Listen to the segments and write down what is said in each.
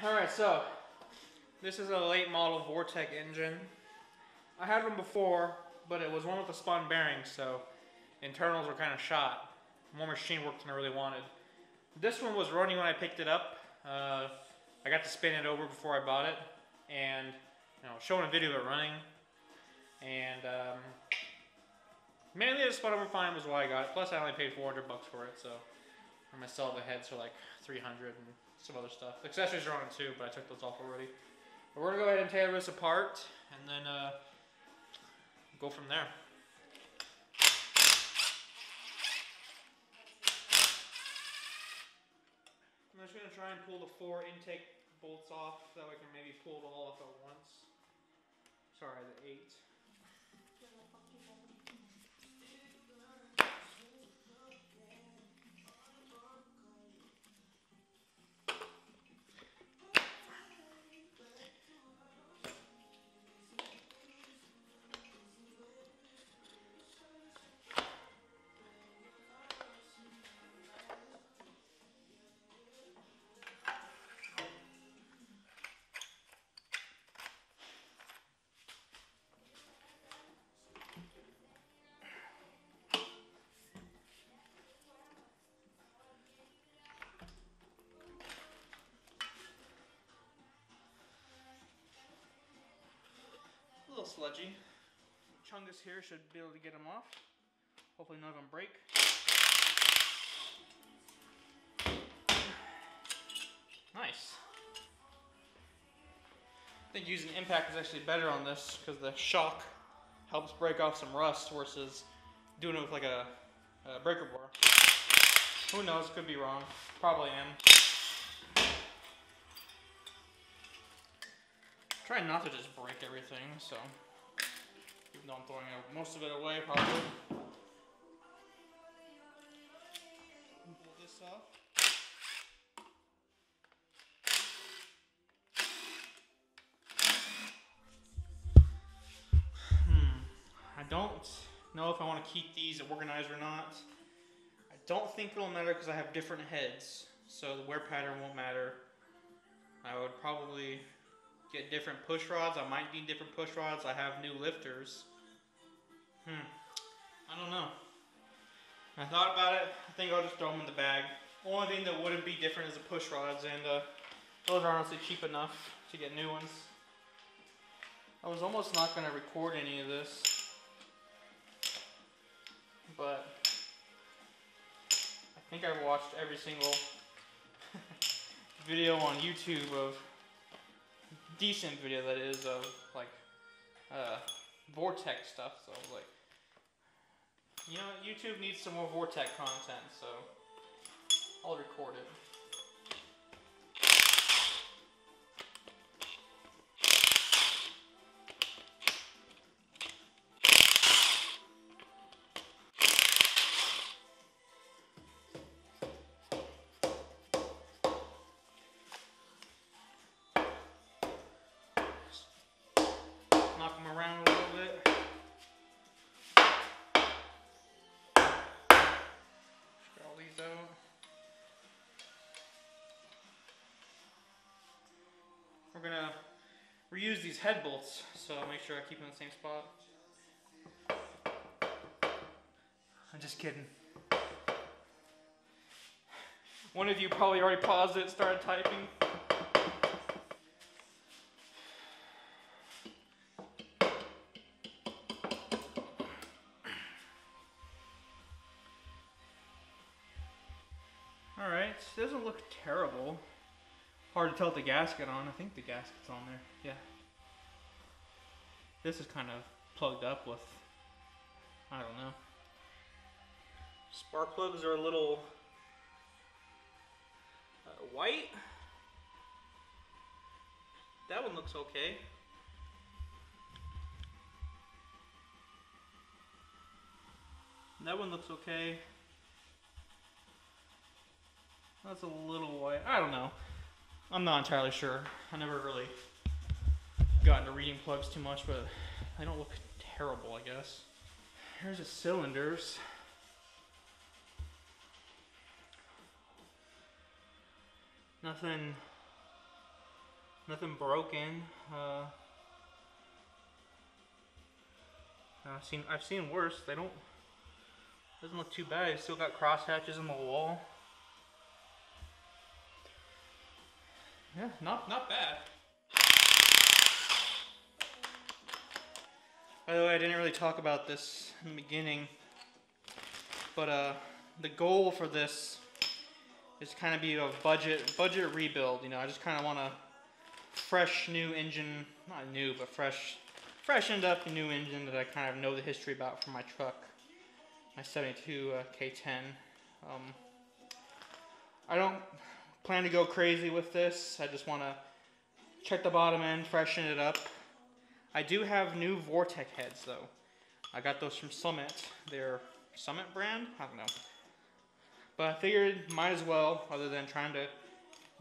Alright, so this is a late model Vortec engine. I had one before, but it was one with a spun bearing, so internals were kind of shot. More machine work than I really wanted. This one was running when I picked it up. I got to spin it over before I bought it, and showing a video of it running. And mainly it spun over fine was why I got it. Plus I only paid $400 for it, so I'm gonna sell the heads for like $300 and some other stuff. The accessories are on it too, but I took those off already. But we're gonna go ahead and tear this apart and then go from there. I'm just gonna try and pull the 4 intake bolts off, so that way I can maybe pull it all off at once. Sorry, the 8. A little sludgy. Chungus here should be able to get them off. Hopefully none of them break. Nice. I think using impact is actually better on this because the shock helps break off some rust versus doing it with like a breaker bar. Who knows? Could be wrong. Probably am. Try not to just break everything, so even though I'm throwing most of it away, probably. Pull this off. I don't know if I want to keep these organized or not. I don't think it'll matter because I have different heads, so the wear pattern won't matter. I would probably get different push rods. I might need different push rods. I have new lifters. I don't know. I thought about it. I think I'll just throw them in the bag. Only thing that wouldn't be different is the push rods, and those are honestly cheap enough to get new ones. I was almost not going to record any of this, but I think I watched every single video on YouTube of decent video that is of like Vortec stuff, so I was like, you know what, YouTube needs some more Vortec content, so I'll record it. Knock them around a little bit. Get all these out. We're gonna reuse these head bolts, so I'll make sure I keep them in the same spot. I'm just kidding. One of you probably already paused it, started typing. Alright, it doesn't look terrible. Hard to tell with the gasket on. I think the gasket's on there. Yeah. This is kind of plugged up with, I don't know. Spark plugs are a little white. That one looks okay. That one looks okay. That's a little white. I don't know. I'm not entirely sure. I never really got into reading plugs too much, but they don't look terrible, I guess. Here's the cylinders. Nothing Nothing broken. I've seen worse. Doesn't look too bad. It's still got cross hatches on the wall. Yeah, not bad. By the way, I didn't really talk about this in the beginning, but the goal for this is to kind of be a budget rebuild. You know, I just kind of want a fresh new engine, not new, but freshened up new engine that I kind of know the history about from my truck, my 72 K10. I don't plan to go crazy with this. I just want to check the bottom end, freshen it up. I do have new Vortec heads though. I got those from Summit. They're Summit brand? I don't know. But I figured might as well, other than trying to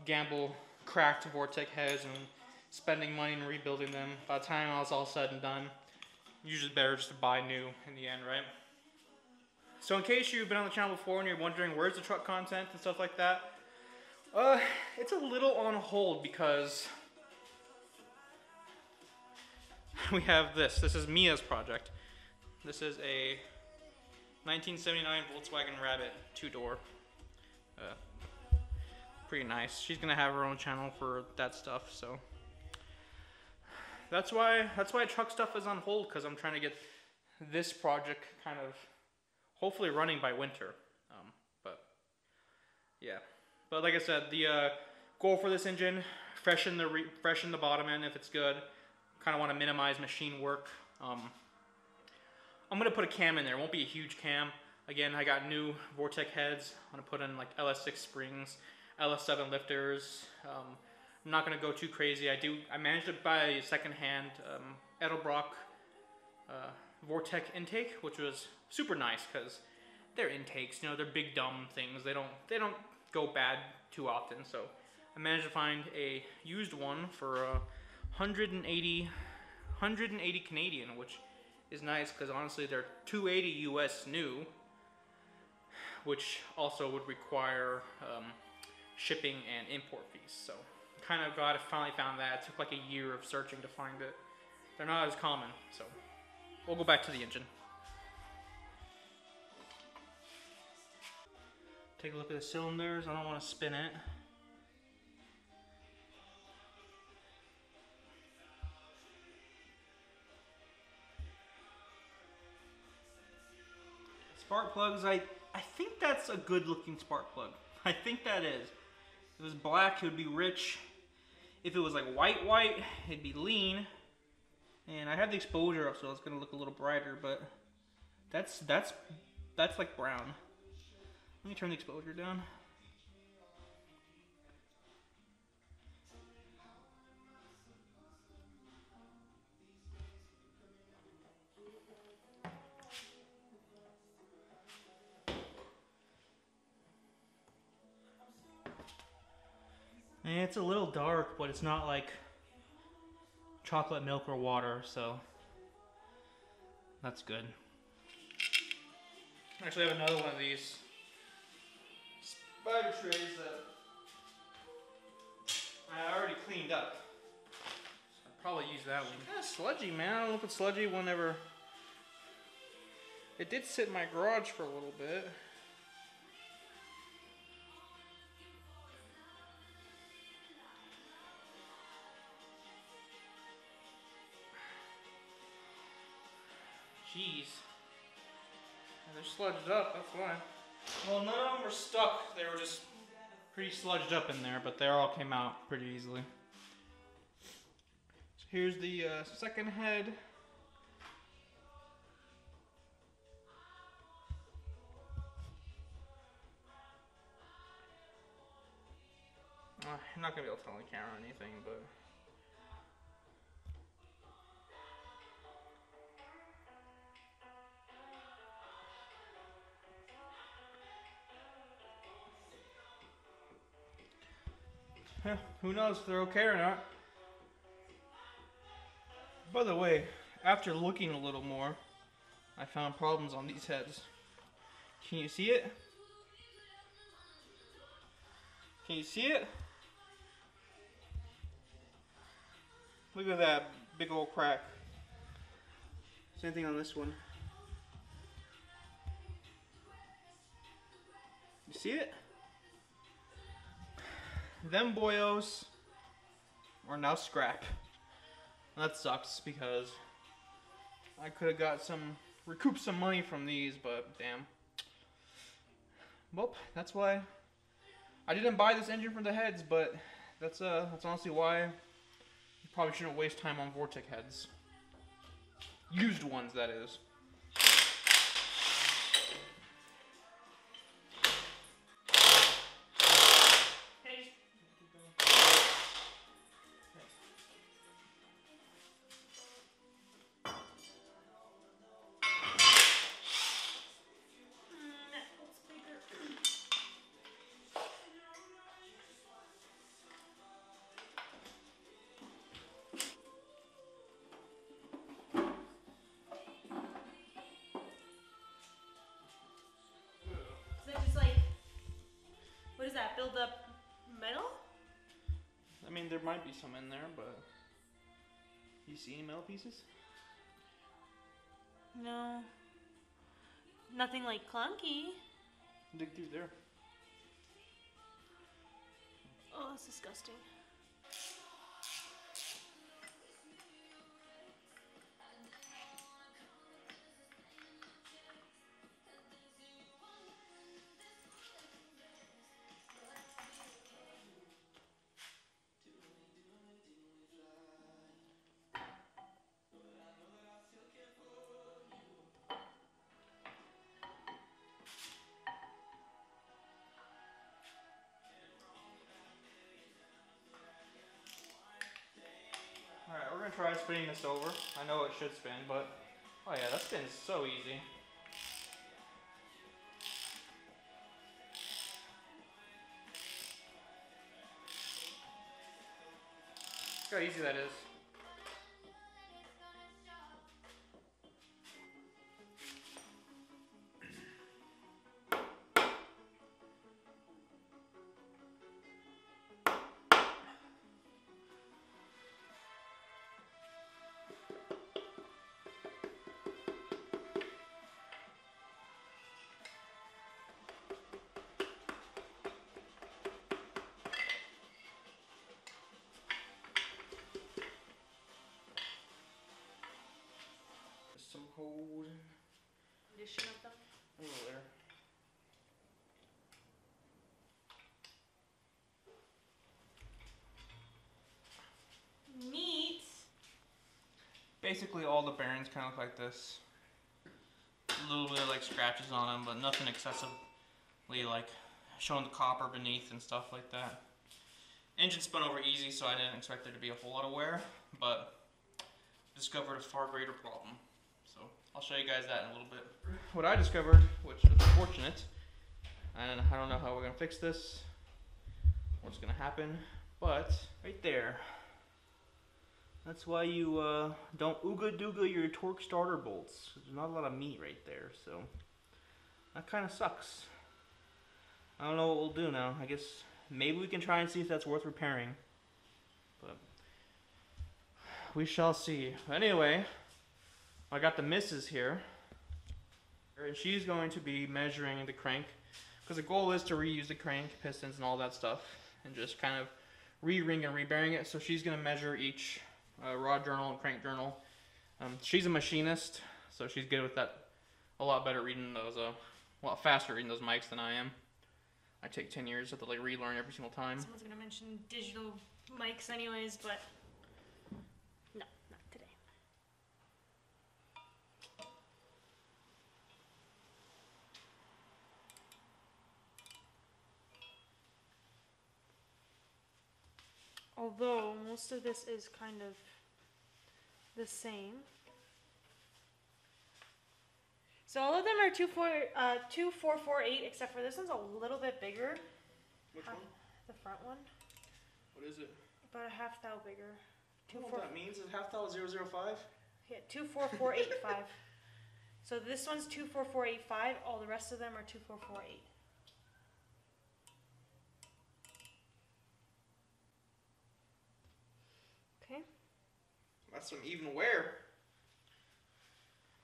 gamble cracked Vortec heads and spending money and rebuilding them. By the time I was all said and done, usually better just to buy new in the end, right? So in case you've been on the channel before and you're wondering where's the truck content and stuff like that, it's a little on hold because we have this. This is Mia's project. This is a 1979 Volkswagen Rabbit 2-door. Pretty nice. She's gonna have her own channel for that stuff, so that's why truck stuff is on hold, because I'm trying to get this project kind of hopefully running by winter. But yeah. But like I said, the goal for this engine, freshen the bottom end if it's good. Kind of want to minimize machine work. I'm gonna put a cam in there. It won't be a huge cam. Again, I got new Vortec heads. I'm gonna put in like LS6 springs, LS7 lifters. I'm not gonna go too crazy. I managed to buy secondhand Edelbrock Vortec intake, which was super nice because they're intakes. You know, they're big dumb things. They don't go bad too often. So I managed to find a used one for 180 Canadian, which is nice because honestly they're 280 US new, which also would require shipping and import fees. So kind of finally found that. It took like a year of searching to find it. They're not as common, so we'll go back to the engine. Take a look at the cylinders. I don't want to spin it. Spark plugs, I think that's a good looking spark plug. I think that is. If it was black, it would be rich. If it was like white, it'd be lean. And I have the exposure up, so it's gonna look a little brighter, but that's like brown. Let me turn the exposure down. And it's a little dark, but it's not like chocolate milk or water, so that's good. Actually, I have another one of these spider trays that I already cleaned up. So I'll probably use that one. Kind of sludgy, man. I don't know if it's sludgy whenever. It did sit in my garage for a little bit. Jeez. They're sludged up, that's why. Well, none of them were stuck. They were just pretty sludged up in there, but they all came out pretty easily. So here's the second head. I'm not going to be able to tell on the camera or anything, but... Yeah, who knows if they're okay or not. By the way, after looking a little more, I found problems on these heads. Can you see it? Can you see it? Look at that big old crack. Same thing on this one. You see it? Them boyos are now scrap. That sucks because I could have got recouped some money from these, but damn. Well, that's why I didn't buy this engine from the heads, but that's honestly why you probably shouldn't waste time on Vortec heads. Used ones, that is. What is that? Build up metal? I mean, there might be some in there, but you see any metal pieces? No. Nothing like clunky. Dig through there. Oh, that's disgusting. Alright, we're gonna try spinning this over. I know it should spin, but oh yeah, that spins so easy. Look how easy that is. Some holes Condition of them. a little there. Neat. Basically, all the bearings kind of look like this. A little bit of like scratches on them, but nothing excessively like showing the copper beneath and stuff like that. Engine spun over easy, so I didn't expect there to be a whole lot of wear, but discovered a far greater problem. So I'll show you guys that in a little bit. What I discovered, which is unfortunate, and I don't know how we're gonna fix this, what's gonna happen, but right there. That's why you don't ooga dooga your torque starter bolts. There's not a lot of meat right there, so that kind of sucks. I don't know what we'll do now. I guess maybe we can try and see if that's worth repairing, but we shall see. Anyway, I got the missus here, and she's going to be measuring the crank, because the goal is to reuse the crank, pistons, and all that stuff, and just kind of re-ring and re-bearing it. So she's going to measure each rod journal and crank journal. She's a machinist, so she's good with that. A lot better reading those, a lot faster reading those mics than I am. I take 10 years to like relearn every single time. Someone's gonna mention digital mics anyways, but no, not today. Although most of this is kind of the same. So all of them are 2448, except for this one's a little bit bigger. Which one? The front one. What is it? About a half thou bigger. I don't know what that means. Is half thou 005? Yeah, 24485. So this one's 24485. All the rest of them are 2448. Okay. That's some even wear.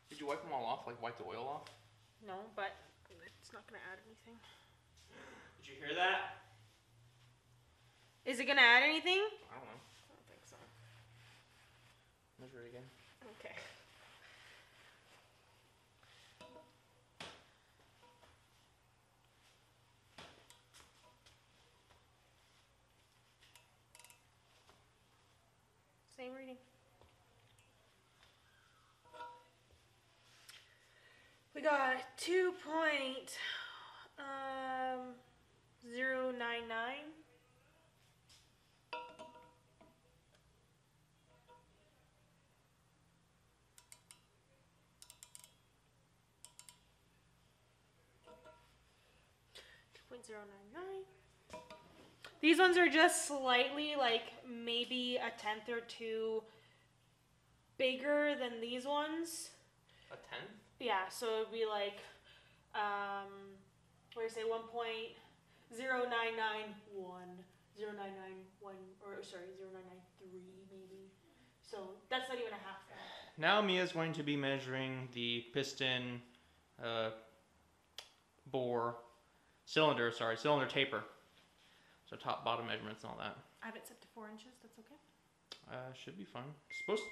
Did you wipe them all off? Like wipe the oil off? No, but it's not gonna add anything. Did you hear that? Is it gonna add anything? I don't know. I don't think so. Measure it again. Okay. Same reading. We got 2.099. These ones are just slightly, like, maybe a tenth or two bigger than these ones. A tenth? Yeah, so it would be like, what do you say, 1.0991, 0991, or sorry, 0993 maybe. So that's not even a half that. Now Mia's going to be measuring the piston bore cylinder taper. So top, bottom measurements and all that. I have it set to 4 inches, that's okay? Should be fine.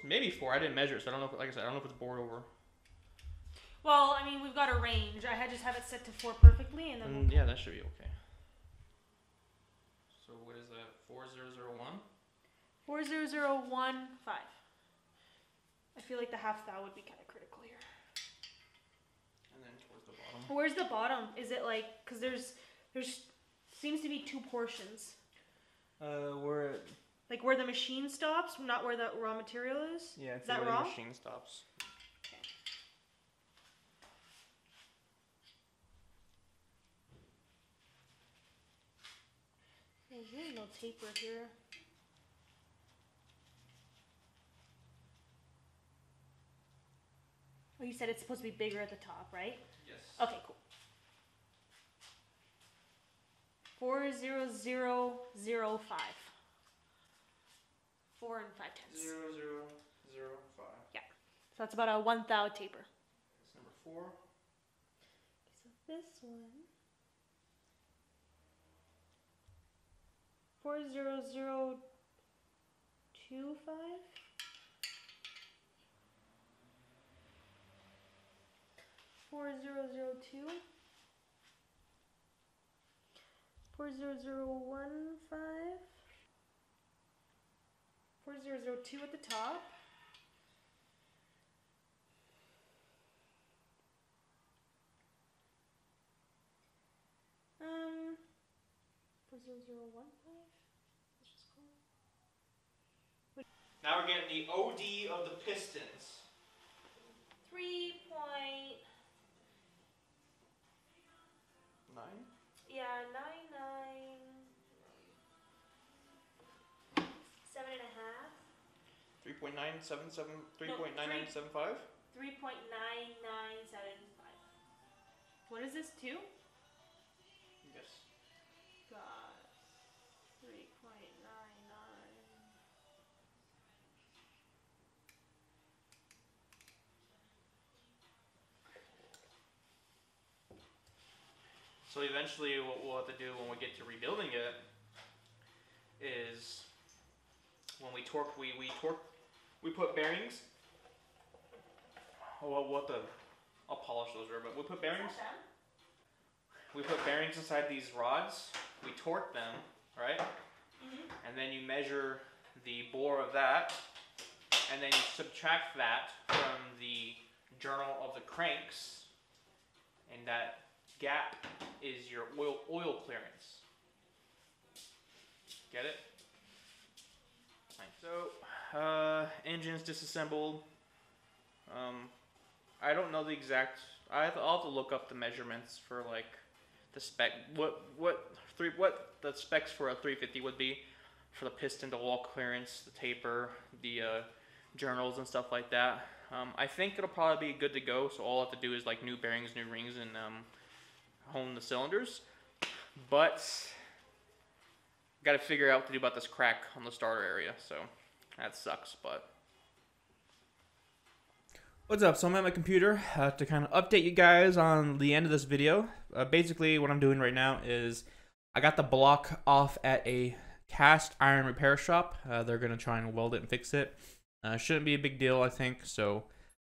Maybe 4. I didn't measure it, so I don't know. Like I said, I don't know if it's bored over. Well, I mean, we've got a range. I had just have it set to 4 perfectly, and then Yeah, that should be okay. So what is that? 4001? 40015. I feel like the half thou would be kind of critical here. And then towards the bottom. Where's the bottom? Is it like, because there's seems to be 2 portions. We're at... Like where the machine stops, not where the raw material is? Yeah, is that wrong? The machine stops. Okay. There's really no taper here. Oh, you said it's supposed to be bigger at the top, right? Yes. Okay, cool. 40005. 4 and 5/10. 0005. Yeah. So that's about a 1 thou taper. That's number 4. So this one. 40025. 4002. 40015. 4002 at the top. Um, 40015. Let's just call it. Now we're getting the OD of the pistons. 3. 9? Yeah, 99. 7.5. 3.977. 3.9975. 3.9975. What is this, 2? Yes. God. 3.99. So eventually, what we'll have to do when we get to rebuilding it is when we torque, we put bearings. Oh, well, I'll polish those, but we put bearings. We put bearings inside these rods. We torque them, right? And then you measure the bore of that, and then you subtract that from the journal of the cranks, and that gap is your oil clearance. Get it? So, engine's disassembled. I don't know the exact. I'll have to look up the measurements for like the spec. What the specs for a 350 would be for the piston, the wall clearance, the taper, the journals and stuff like that. I think it'll probably be good to go. So all I have to do is like new bearings, new rings, and hone the cylinders. But got to figure out what to do about this crack on the starter area. So that sucks, but What's up? So I'm at my computer to kind of update you guys on the end of this video. Basically, what I'm doing right now is I got the block off at a cast iron repair shop. They're going to try and weld it and fix it. Shouldn't be a big deal, I think, so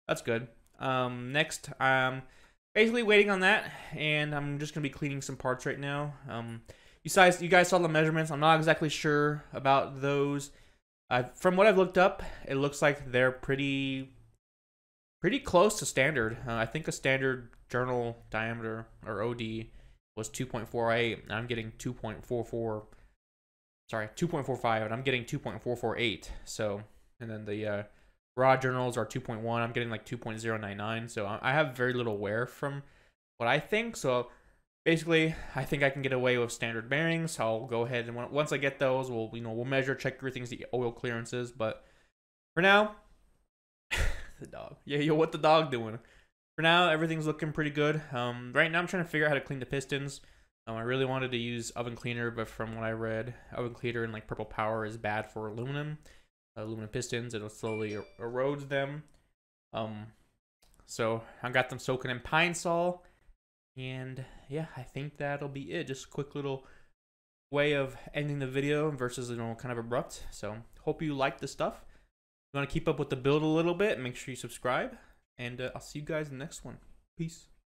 that's good. Next, I'm basically waiting on that, and I'm just going to be cleaning some parts right now. You guys saw the measurements. I'm not exactly sure about those. From what I've looked up, it looks like they're pretty close to standard. I think a standard journal diameter, or OD, was 2.48, and I'm getting 2.44. Sorry, 2.45, and I'm getting 2.448. So, and then the raw journals are 2.1. I'm getting like 2.099. So I have very little wear from what I think. So basically, I think I can get away with standard bearings. I'll go ahead and once I get those, we'll measure, check everything's the oil clearances. But for now, the dog. Yeah, yo, what the dog doing? For now, everything's looking pretty good. Right now, I'm trying to figure out how to clean the pistons. I really wanted to use oven cleaner, but from what I read, oven cleaner and like Purple Power is bad for aluminum pistons. It'll slowly erode them. So I got them soaking in Pine Sol, and yeah, I think that'll be it. Just a quick little way of ending the video versus kind of abrupt. So hope you like the stuff. If you want to keep up with the build a little bit, make sure you subscribe, and I'll see you guys in the next one. Peace.